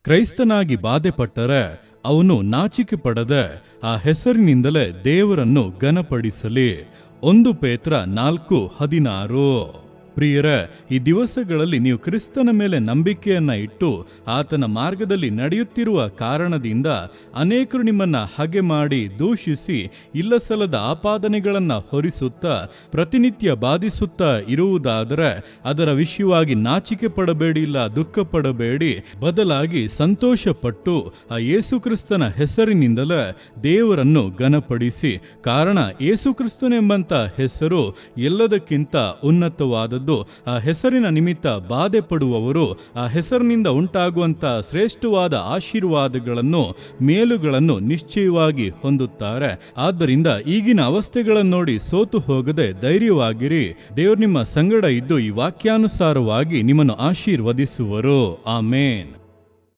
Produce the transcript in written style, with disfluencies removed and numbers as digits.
ಕ್ರೈಸ್ತನಾಗಿ ಬಾಧೆಪಟ್ಟರೆ ಅವನು ನಾಚಿಕೆ ಪಡದೆ ಆ ಹೆಸರಿನಿಂದಲೇ ದೇವರನ್ನು ಘನಪಡಿಸಲಿ. 1 ಪೇತ್ರ 4:16. ಪ್ರಿಯರೇ, ಈ ದಿವಸಗಳಲ್ಲಿ ನೀವು ಕ್ರಿಸ್ತನ ಮೇಲೆ ನಂಬಿಕೆಯನ್ನ ಇಟ್ಟು ಆತನ ಮಾರ್ಗದಲ್ಲಿ ನಡೆಯುತ್ತಿರುವ ಕಾರಣದಿಂದ ಅನೇಕರು ನಿಮ್ಮನ್ನ ಹಗೆ ಮಾಡಿ ದೂಷಿಸಿ ಇಲ್ಲಸಲ್ಲದ ಆಪಾದನೆಗಳನ್ನ ಹೊರಿಸುತ್ತಾ ಪ್ರತಿನಿತ್ಯ ಬಾಧಿಸುತ್ತಾ ಇರುವುದಾದರೆ ಅದರ ವಿಷಯವಾಗಿ ನಾಚಿಕೆ ಪಡಬೇಡಿ, ಇಲ್ಲ ದುಃಖ ಪಡಬೇಡಿ. ಬದಲಾಗಿ ಸಂತೋಷಪಟ್ಟು ಆ ಯೇಸುಕ್ರಿಸ್ತನ ಹೆಸರಿನಿಂದಲೇ ದೇವರನ್ನು ಘನಪಡಿಸಿ. ಕಾರಣ ಯೇಸುಕ್ರಿಸ್ತನೆಂಬಂತ ಹೆಸರು ಎಲ್ಲದಕ್ಕಿಂತ ಉನ್ನತವಾದದ್ದು. ಆ ಹೆಸರಿನ ನಿಮಿತ್ತ ಬಾಧೆ ಪಡುವವರು ಆ ಹೆಸರಿನಿಂದ ಉಂಟಾಗುವಂತ ಶ್ರೇಷ್ಠವಾದ ಆಶೀರ್ವಾದಗಳನ್ನು, ಮೇಲುಗಳನ್ನು ನಿಶ್ಚಯವಾಗಿ ಹೊಂದುತ್ತಾರೆ. ಆದ್ದರಿಂದ ಈಗಿನ ಅವಸ್ಥೆಗಳನ್ನು ನೋಡಿ ಸೋತು ಹೋಗದೆ ಧೈರ್ಯವಾಗಿರಿ. ದೇವರು ನಿಮ್ಮ ಸಂಗಡ ಇದ್ದು ಈ ವಾಕ್ಯಾನುಸಾರವಾಗಿ ನಿಮ್ಮನ್ನು ಆಶೀರ್ವದಿಸುವರು. ಆಮೇನ್.